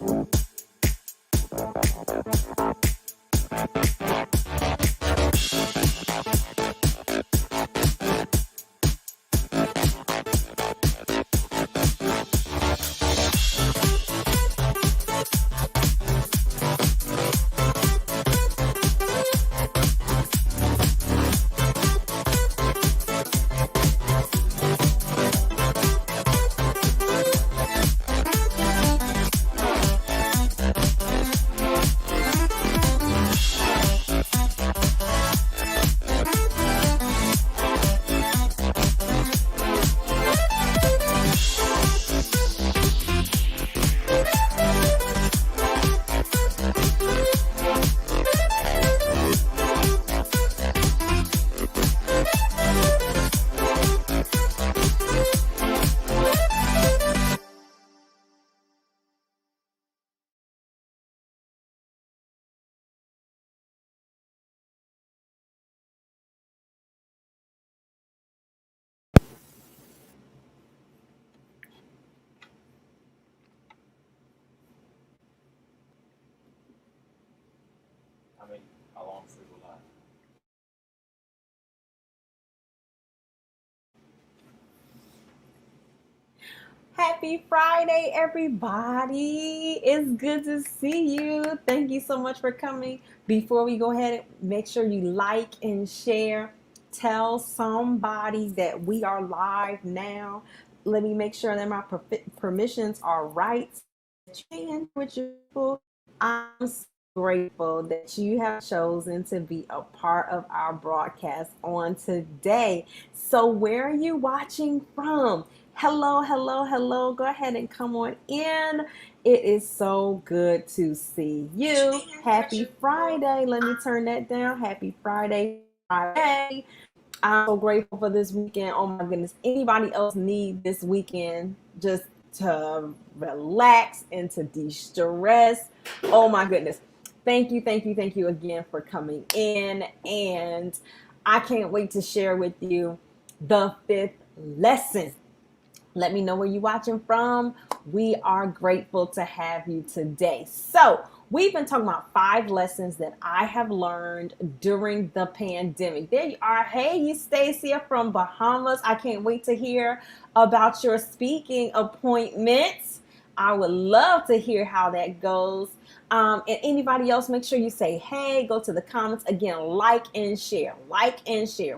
I mean, how long is it alive? Happy Friday, everybody. It's good to see you. Thank you so much for coming. Before we go ahead, make sure you like and share. Tell somebody that we are live now. Let me make sure that my permissions are right. And with you, I'm so grateful that you have chosen to be a part of our broadcast on today. So, where are you watching from? Hello, hello, hello. Go ahead and come on in. It is so good to see you. Happy Friday. Let me turn that down. Happy Friday. Friday. I'm so grateful for this weekend. Oh my goodness. Anybody else need this weekend just to relax and to de-stress? Oh my goodness. Thank you again for coming in. And I can't wait to share with you the fifth lesson. Let me know where you're watching from. We are grateful to have you today. So, we've been talking about 5 lessons that I have learned during the pandemic. There you are. Hey, you Stacia from Bahamas. I can't wait to hear about your speaking appointments. I would love to hear how that goes. And anybody else, make sure you say, hey, go to the comments. Again, like and share,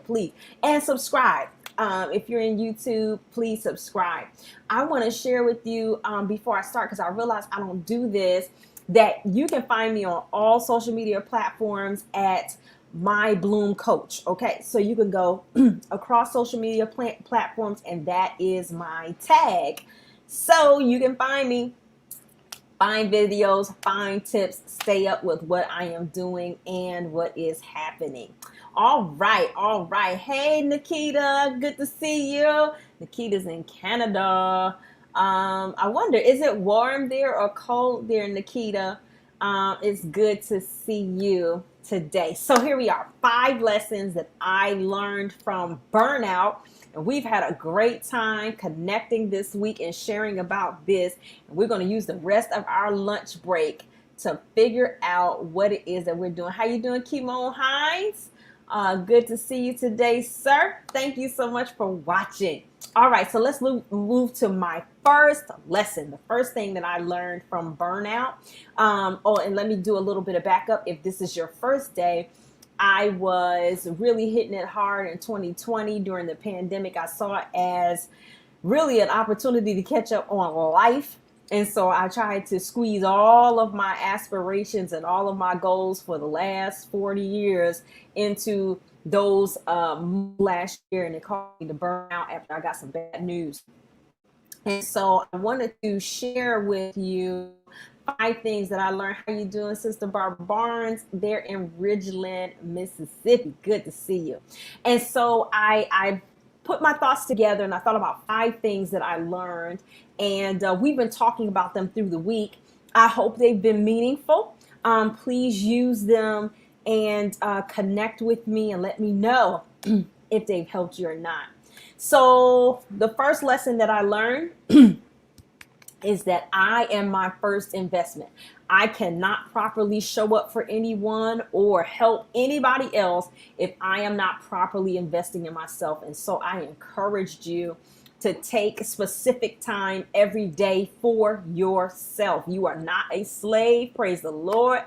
please. And subscribe. If you're in YouTube, please subscribe. I want to share with you before I start, because I realize I don't do this, that you can find me on all social media platforms at My Bloom Coach. Okay, so you can go across social media platforms, and that is my tag. So you can find me, find videos, find tips, stay up with what I am doing and what is happening. All right, all right. Hey, Nikita, good to see you. Nikita's in Canada. I wonder, is it warm there or cold there, Nikita? It's good to see you today. So here we are, 5 lessons that I learned from burnout. And we've had a great time connecting this week and sharing about this. And we're going to use the rest of our lunch break to figure out what it is that we're doing. How you doing, Kimon Hines? Good to see you today, sir. Thank you so much for watching. All right, so let's move to my first lesson. The first thing that I learned from burnout. And let me do a little bit of backup. If this is your first day, I was really hitting it hard in 2020 during the pandemic. I saw it as really an opportunity to catch up on life. And so I tried to squeeze all of my aspirations and all of my goals for the last 40 years into those last year. And it caused me to burn out after I got some bad news. And so I wanted to share with you 5 things that I learned. How you doing, Sister Barbara Barnes? They're in Ridgeland, Mississippi. Good to see you. And so I put my thoughts together and I thought about 5 things that I learned. And we've been talking about them through the week. I hope they've been meaningful. Please use them and connect with me and let me know if they've helped you or not. So the first lesson that I learned is that I am my first investment. I cannot properly show up for anyone or help anybody else if I am not properly investing in myself. And so I encouraged you to take specific time every day for yourself. You are not a slave. Praise the Lord.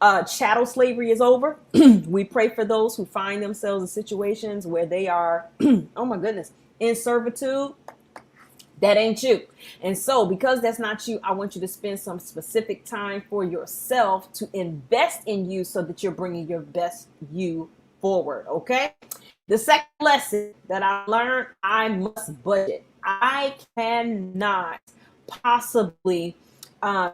Chattel slavery is over. We pray for those who find themselves in situations where they are, oh my goodness, in servitude. That ain't you. And so, because that's not you, I want you to spend some specific time for yourself to invest in you so that you're bringing your best you forward. Okay. The second lesson that I learned, I must budget. I cannot possibly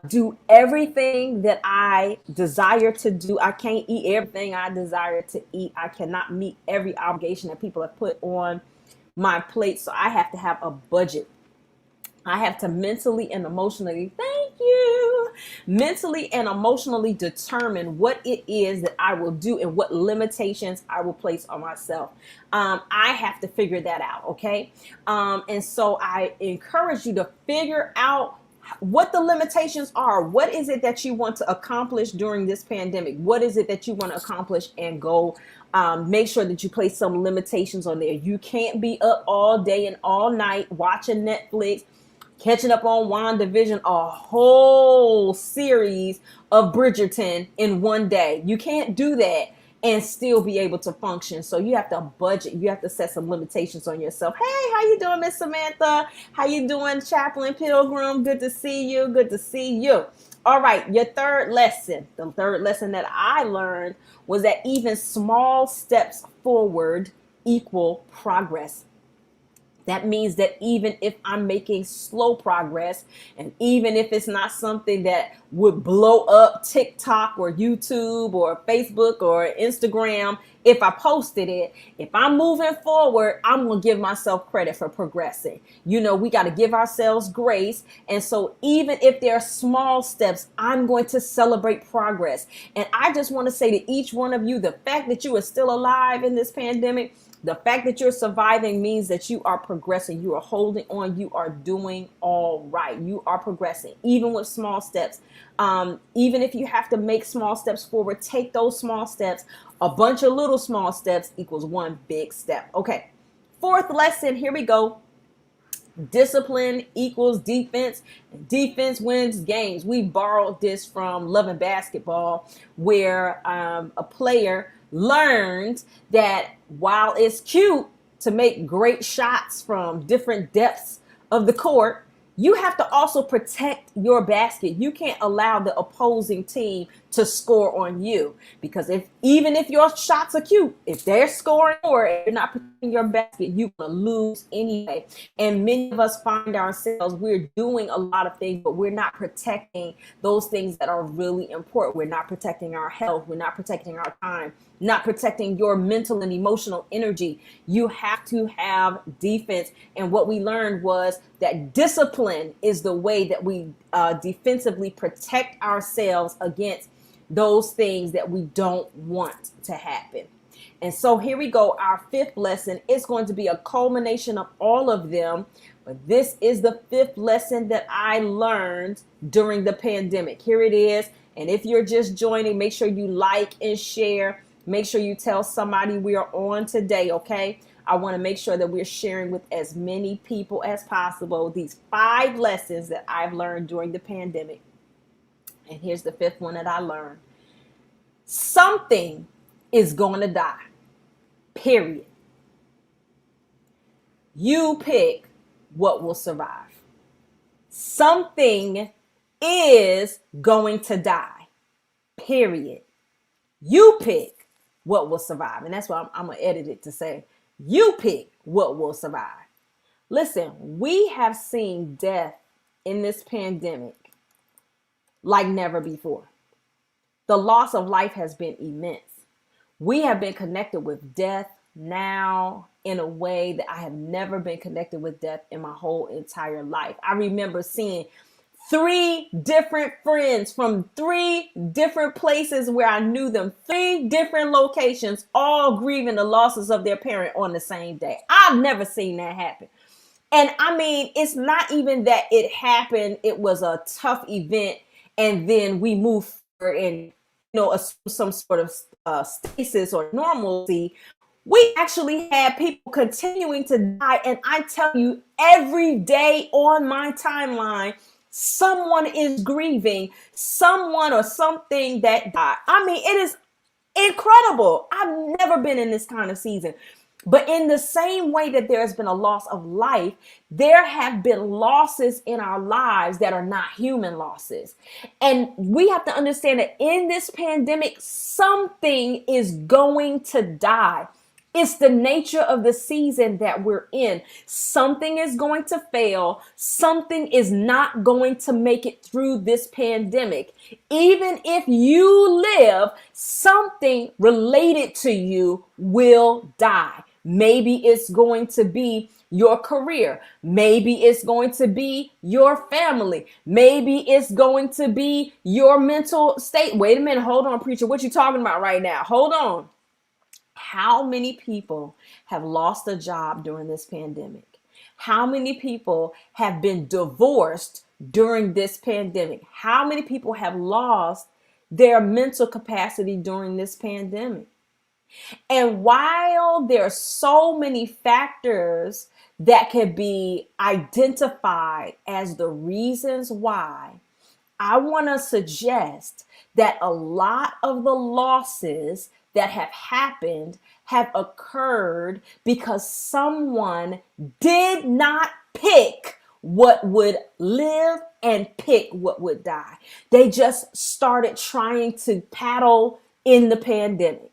do everything that I desire to do. I can't eat everything I desire to eat. I cannot meet every obligation that people have put on my plate. So I have to have a budget. I have to mentally and emotionally, thank you, mentally and emotionally determine what it is that I will do and what limitations I will place on myself. I have to figure that out, okay? And so I encourage you to figure out what the limitations are. What is it that you want to accomplish during this pandemic? What is it that you want to accomplish and go make sure that you place some limitations on there. You can't be up all day and all night watching Netflix, catching up on WandaVision, a whole series of Bridgerton in one day. You can't do that and still be able to function. So you have to budget. You have to set some limitations on yourself. Hey, how you doing, Miss Samantha? How you doing, Chaplain Pilgrim? Good to see you. Good to see you. All right, your third lesson. The third lesson that I learned was that even small steps forward equal progress. That means that even if I'm making slow progress, and even if it's not something that would blow up TikTok or YouTube or Facebook or Instagram, if I posted it, if I'm moving forward, I'm going to give myself credit for progressing. You know, we got to give ourselves grace. And so even if there are small steps, I'm going to celebrate progress. And I just want to say to each one of you, the fact that you are still alive in this pandemic, the fact that you're surviving means that you are progressing. You are holding on. You are doing all right. You are progressing, even with small steps. Even if you have to make small steps forward, take those small steps. A bunch of little small steps equals one big step. Okay. Fourth lesson. Here we go. Discipline equals defense. Defense wins games. We borrowed this from Love and Basketball, where a player learned that while it's cute to make great shots from different depths of the court, you have to also protect your basket. You can't allow the opposing team to score on you, because even if your shots are cute, if they're scoring or you're not protecting your basket, you're going to lose anyway. And many of us find ourselves, we're doing a lot of things, but we're not protecting those things that are really important. We're not protecting our health. We're not protecting our time, not protecting your mental and emotional energy. You have to have defense. And what we learned was that discipline is the way that we defensively protect ourselves against those things that we don't want to happen. And so here we go. Our fifth lesson is going to be a culmination of all of them. But this is the fifth lesson that I learned during the pandemic. Here it is. And if you're just joining, make sure you like and share. Make sure you tell somebody we are on today, okay? I want to make sure that we're sharing with as many people as possible these 5 lessons that I've learned during the pandemic. And here's the fifth one that I learned. Something is going to die, period. You pick what will survive. Something is going to die, period. You pick what will survive. And that's why I'm going to edit it to say, you pick what will survive. Listen, we have seen death in this pandemic like never before. The loss of life has been immense. We have been connected with death now in a way that I have never been connected with death in my whole entire life. I remember seeing 3 different friends from 3 different places where I knew them, 3 different locations, all grieving the losses of their parent on the same day. I've never seen that happen. And I mean, it's not even that it happened, it was a tough event, and then we move forward and, assume some sort of stasis or normalcy. We actually had people continuing to die. And I tell you, every day on my timeline, someone is grieving someone or something that died. I mean, it is incredible. I've never been in this kind of season. But in the same way that there has been a loss of life, there have been losses in our lives that are not human losses. And we have to understand that in this pandemic, something is going to die. It's the nature of the season that we're in. Something is going to fail. Something is not going to make it through this pandemic. Even if you live, something related to you will die. Maybe it's going to be your career. Maybe it's going to be your family. Maybe it's going to be your mental state. Wait a minute. Hold on, preacher. What you talking about right now? Hold on. How many people have lost a job during this pandemic? How many people have been divorced during this pandemic? How many people have lost their mental capacity during this pandemic? And while there are so many factors that can be identified as the reasons why, I want to suggest that a lot of the losses that have happened have occurred because someone did not pick what would live and pick what would die. They just started trying to paddle in the pandemic.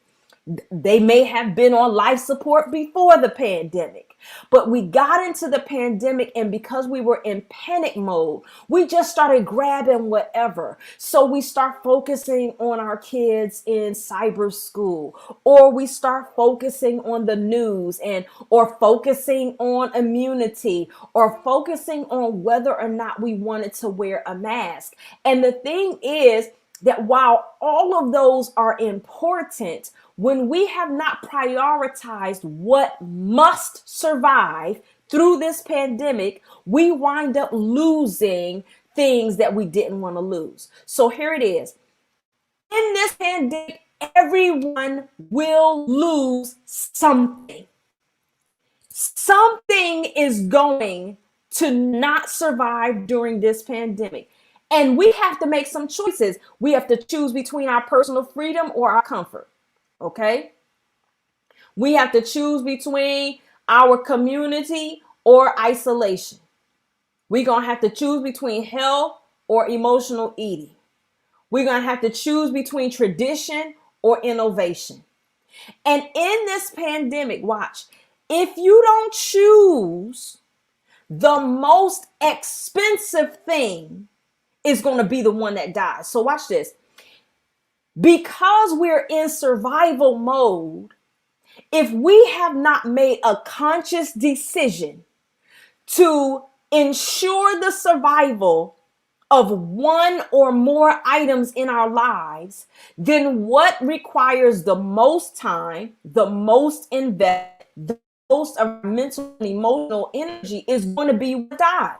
They may have been on life support before the pandemic, but we got into the pandemic, and because we were in panic mode, we just started grabbing whatever. So we start focusing on our kids in cyber school, or we start focusing on the news, or focusing on immunity, or focusing on whether or not we wanted to wear a mask. And the thing is that while all of those are important, when we have not prioritized what must survive through this pandemic, we wind up losing things that we didn't want to lose. So here it is. In this pandemic, everyone will lose something. Something is going to not survive during this pandemic. And we have to make some choices. We have to choose between our personal freedom or our comfort. Okay? We have to choose between our community or isolation. We're going to have to choose between health or emotional eating. We're going to have to choose between tradition or innovation. And in this pandemic, watch, if you don't choose, the most expensive thing is going to be the one that dies. So watch this. Because we're in survival mode, if we have not made a conscious decision to ensure the survival of one or more items in our lives, then what requires the most time, the most investment, the most of our mental and emotional energy is going to be what dies,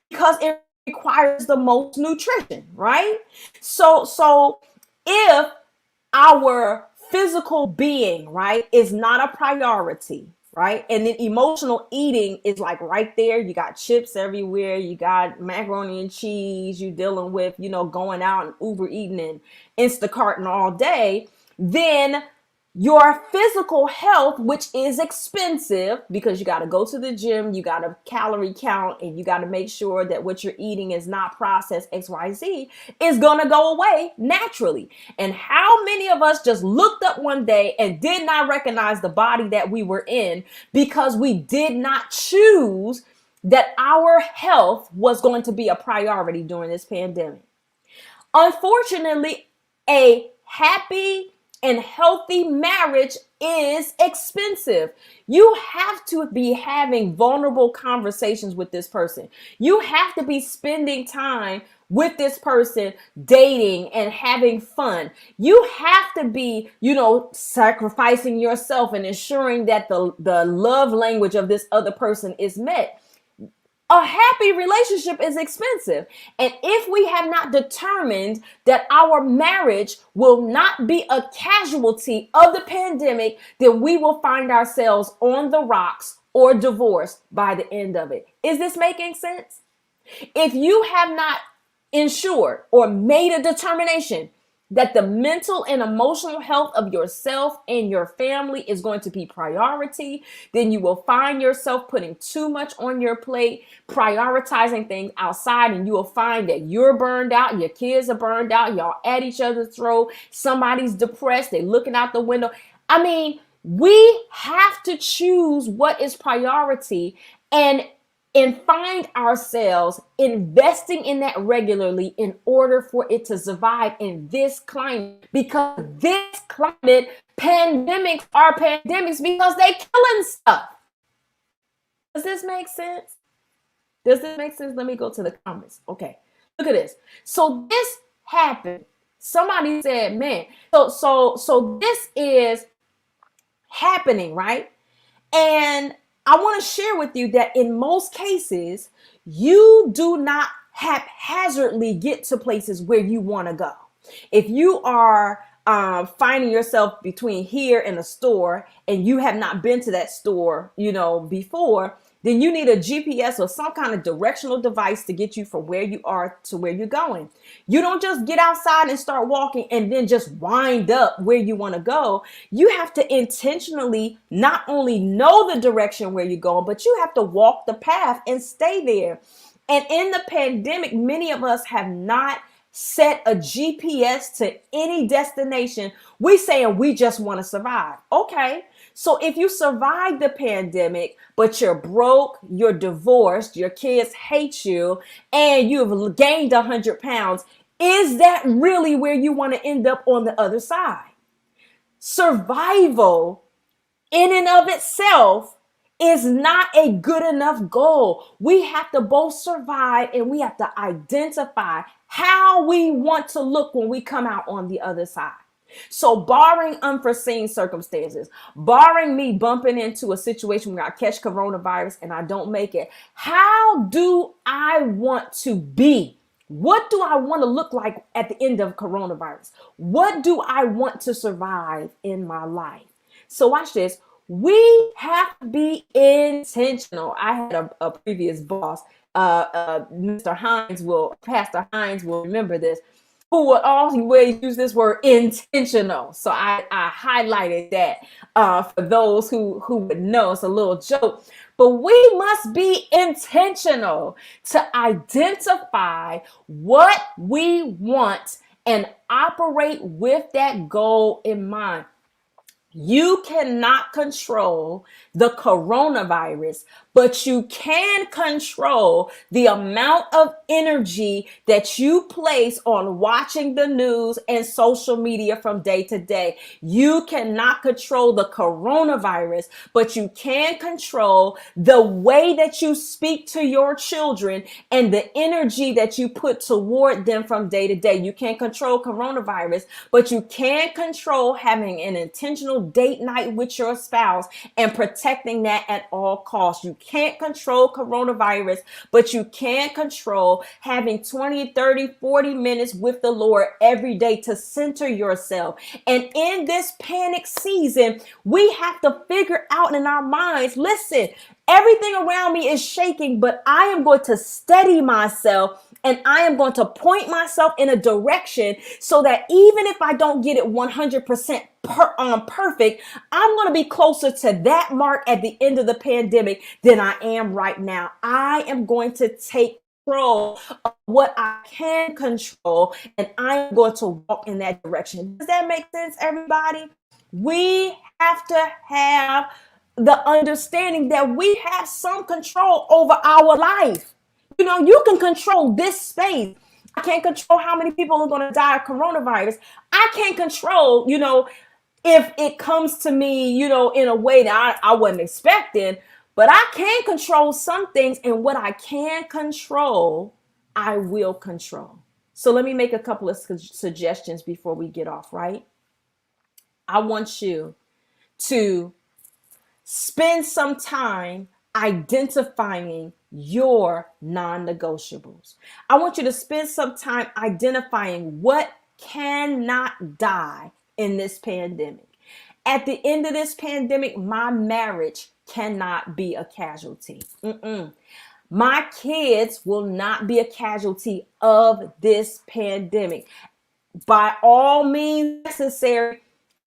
because it requires the most nutrition, right? So if our physical being, right, is not a priority, right? And then emotional eating is like right there. You got chips everywhere. You got macaroni and cheese. You dealing with, going out and Uber eating and Instacarting all day. Then your physical health, which is expensive because you got to go to the gym, you got to calorie count, and you got to make sure that what you're eating is not processed XYZ, is going to go away naturally. And how many of us just looked up one day and did not recognize the body that we were in because we did not choose that our health was going to be a priority during this pandemic? Unfortunately, a happy and healthy marriage is expensive. You have to be having vulnerable conversations with this person. You have to be spending time with this person, dating and having fun. You have to be, sacrificing yourself and ensuring that the love language of this other person is met. A happy relationship is expensive. And if we have not determined that our marriage will not be a casualty of the pandemic, then we will find ourselves on the rocks or divorced by the end of it. Is this making sense? If you have not ensured or made a determination that the mental and emotional health of yourself and your family is going to be priority, then you will find yourself putting too much on your plate, prioritizing things outside, and you will find that you're burned out, your kids are burned out, y'all at each other's throat, somebody's depressed, they're looking out the window. I mean, we have to choose what is priority and find ourselves investing in that regularly in order for it to survive in this climate. Because this climate, pandemics are pandemics because they killing stuff. Does this make sense? Does this make sense? Let me go to the comments. Okay, look at this. So this happened. Somebody said, man, so this is happening, right? And I want to share with you that in most cases, you do not haphazardly get to places where you want to go. If you are finding yourself between here and a store and you have not been to that store, before, then you need a GPS or some kind of directional device to get you from where you are to where you're going. You don't just get outside and start walking and then just wind up where you want to go. You have to intentionally not only know the direction where you're going, but you have to walk the path and stay there. And in the pandemic, many of us have not set a GPS to any destination. We saying we just want to survive. Okay. So if you survive the pandemic, but you're broke, you're divorced, your kids hate you, and you've gained 100 pounds, is that really where you want to end up on the other side? Survival in and of itself is not a good enough goal. We have to both survive and we have to identify how we want to look when we come out on the other side. So barring unforeseen circumstances, barring me bumping into a situation where I catch coronavirus and I don't make it, how do I want to be? What do I want to look like at the end of coronavirus? What do I want to survive in my life? So watch this. We have to be intentional. I had a previous boss, Pastor Hines will remember this, who would always use this word intentional. So I highlighted that for those who would know. It's a little joke. But we must be intentional to identify what we want and operate with that goal in mind. You cannot control the coronavirus, but you can control the amount of energy that you place on watching the news and social media from day to day. You cannot control the coronavirus, but you can control the way that you speak to your children and the energy that you put toward them from day to day. You can't control coronavirus, but you can control having an intentional date night with your spouse and protecting that at all costs. You can't control coronavirus, but you can control having 20, 30, 40 minutes with the Lord every day to center yourself. And in this panic season, we have to figure out in our minds, listen, everything around me is shaking, but I am going to steady myself and I am going to point myself in a direction so that even if I don't get it 100% perfect, I'm going to be closer to that mark at the end of the pandemic than I am right now. I am going to take control of what I can control, and I am going to walk in that direction. Does that make sense, everybody? We have to have the understanding that we have some control over our life. You can control this space. I can't control how many people are going to die of coronavirus. I can't control, if it comes to me, in a way that I wasn't expecting, but I can control some things, and what I can control, I will control. So let me make a couple of suggestions before we get off, right? I want you to spend some time identifying your non-negotiables. I want you to spend some time identifying what cannot die in this pandemic. At the end of this pandemic, my marriage cannot be a casualty. My kids will not be a casualty of this pandemic. By all means necessary,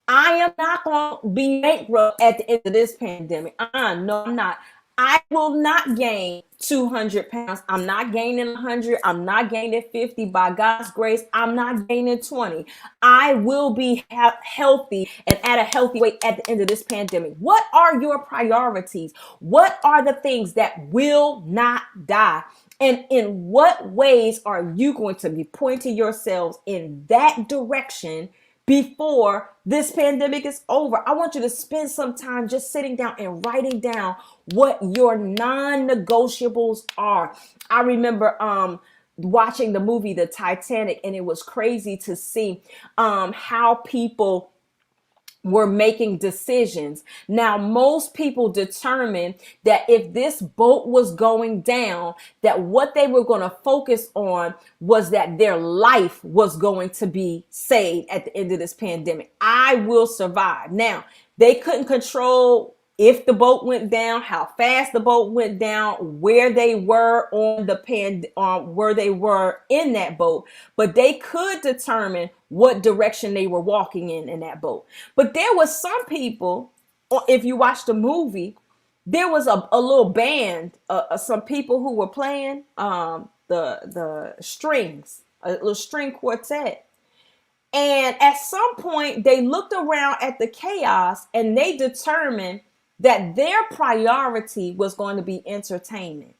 I am not going to be bankrupt at the end of this pandemic. No, I'm not. I will not gain 200 pounds. I'm not gaining 100. I'm not gaining 50. By God's grace, I'm not gaining 20. I will be healthy and at a healthy weight at the end of this pandemic. What are your priorities? What are the things that will not die? And in what ways are you going to be pointing yourselves in that direction before this pandemic is over? I want you to spend some time just sitting down and writing down what your non-negotiables are. I remember watching the movie The Titanic, and it was crazy to see how people were making decisions. Now, most people determined that if this boat was going down, that what they were going to focus on was that their life was going to be saved at the end of this pandemic. I will survive. Now, they couldn't control if the boat went down, how fast the boat went down, where they were on the where they were in that boat, but they could determine what direction they were walking in that boat. But there was some people, if you watch the movie, there was a little band, some people who were playing the strings, a little string quartet. And at some point, they looked around at the chaos and they determined that their priority was going to be entertainment.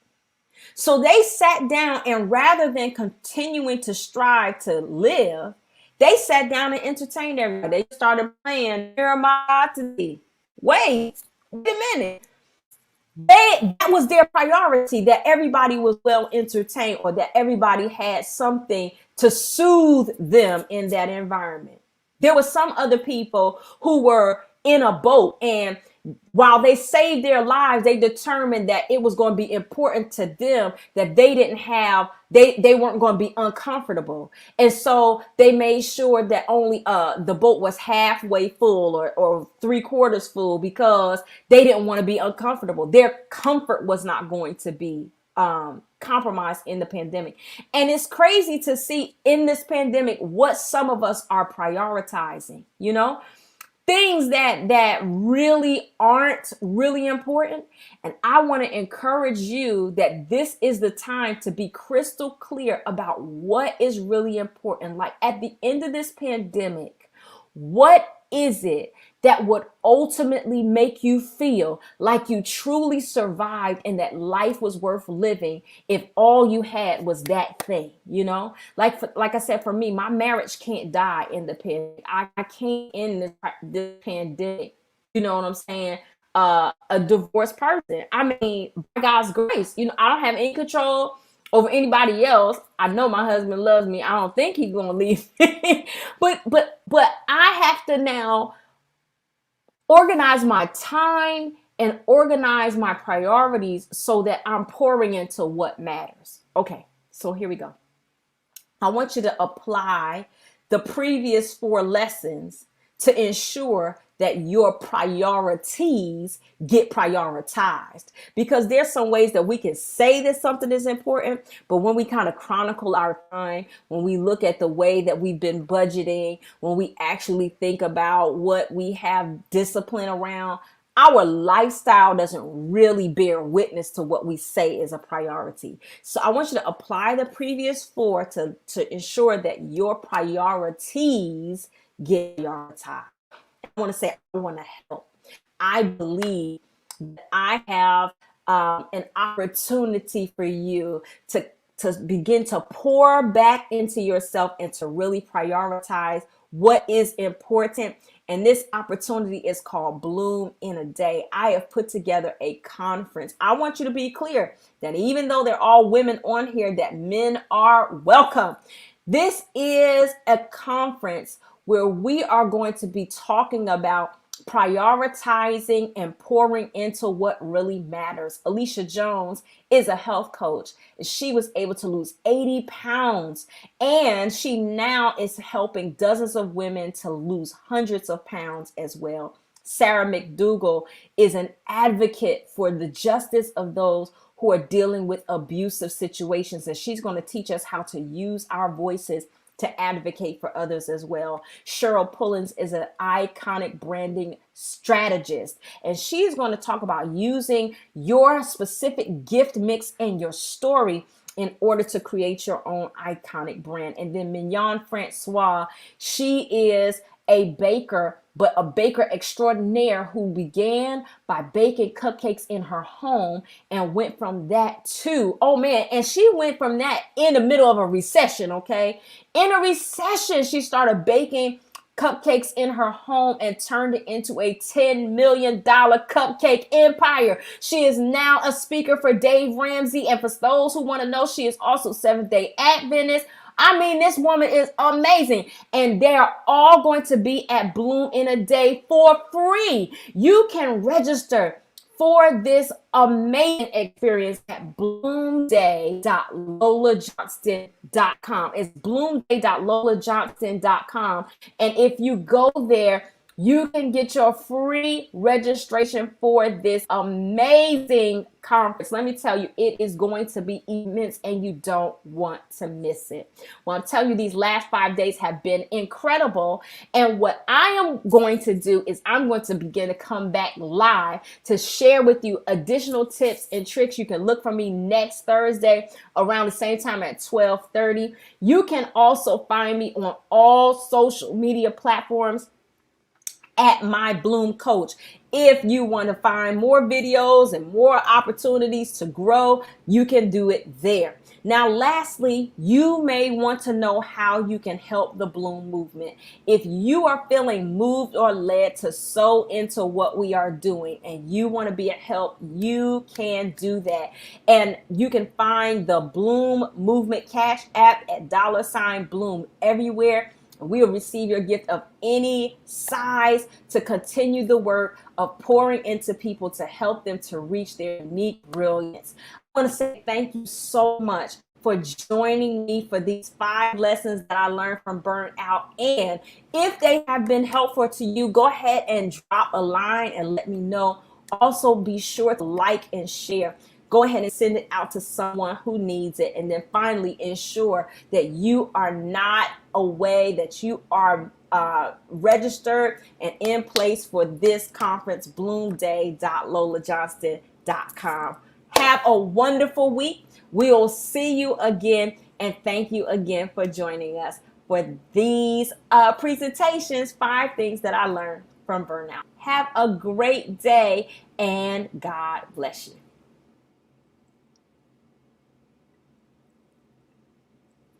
So they sat down, and rather than continuing to strive to live, they sat down and entertained everybody. They started playing Here Am I to Thee. Wait a minute. That was their priority, that everybody was well entertained, or that everybody had something to soothe them in that environment. There were some other people who were in a boat, and while they saved their lives, they determined that it was going to be important to them that they weren't going to be uncomfortable. And so they made sure that only the boat was halfway full or 3/4 full, because they didn't want to be uncomfortable. Their comfort was not going to be compromised in the pandemic. And it's crazy to see in this pandemic what some of us are prioritizing, things that really aren't really important. And I want to encourage you that this is the time to be crystal clear about what is really important. Like at the end of this pandemic, what is it that would ultimately make you feel like you truly survived and that life was worth living if all you had was that thing, Like I said, for me, my marriage can't die in the pandemic. I can't end this pandemic, you know what I'm saying? A divorced person. I mean, by God's grace, I don't have any control over anybody else. I know my husband loves me. I don't think he's gonna leave me. but I have to now organize my time and organize my priorities so that I'm pouring into what matters. Okay, so here we go. I want you to apply the previous 4 lessons to ensure that your priorities get prioritized. Because there's some ways that we can say that something is important, but when we kind of chronicle our time, when we look at the way that we've been budgeting, when we actually think about what we have discipline around, our lifestyle doesn't really bear witness to what we say is a priority. So I want you to apply the previous 4 to ensure that your priorities get prioritized. I want to say, I want to help. I believe that I have an opportunity for you to begin to pour back into yourself and to really prioritize what is important. And this opportunity is called Bloom in a Day. I have put together a conference. I want you to be clear that even though they're all women on here, that men are welcome. This is a conference where we are going to be talking about prioritizing and pouring into what really matters. Alicia Jones is a health coach. She was able to lose 80 pounds, and she now is helping dozens of women to lose hundreds of pounds as well. Sarah McDougall is an advocate for the justice of those who are dealing with abusive situations, and she's going to teach us how to use our voices to advocate for others as well. Cheryl Pullins is an iconic branding strategist, and she's going to talk about using your specific gift mix and your story in order to create your own iconic brand. And then Mignon Francois, she is a baker, but a baker extraordinaire who began by baking cupcakes in her home and went from that to, oh man, and she went from that in the middle of a recession, okay? In a recession, she started baking cupcakes in her home and turned it into a $10 million cupcake empire. She is now a speaker for Dave Ramsey. And for those who want to know, she is also Seventh-day Adventist. I mean, this woman is amazing. And they are all going to be at Bloom in a Day for free. You can register for this amazing experience at bloomday.lolajohnston.com. It's bloomday.lolajohnston.com. And if you go there, you can get your free registration for this amazing conference. Let me tell you, it is going to be immense and you don't want to miss it. Well, I'm telling you, these last 5 days have been incredible. And what I am going to do is I'm going to begin to come back live to share with you additional tips and tricks. You can look for me next Thursday around the same time at 12:30. You can also find me on all social media platforms at My Bloom Coach. If you want to find more videos and more opportunities to grow, you can do it there. Now, lastly, you may want to know how you can help the Bloom movement. If you are feeling moved or led to sow into what we are doing and you want to be a help, you can do that. And you can find the Bloom Movement Cash App at $Bloom everywhere. We will receive your gift of any size to continue the work of pouring into people to help them to reach their unique brilliance. I want to say thank you so much for joining me for these 5 lessons that I learned from Burnout. And if they have been helpful to you, go ahead and drop a line and let me know. Also, be sure to like and share. Go ahead and send it out to someone who needs it. And then finally, ensure that you are not away, that you are registered and in place for this conference, bloomday.lolajohnston.com. Have a wonderful week. We'll see you again. And thank you again for joining us for these presentations, 5 things that I learned from Burnout. Have a great day and God bless you.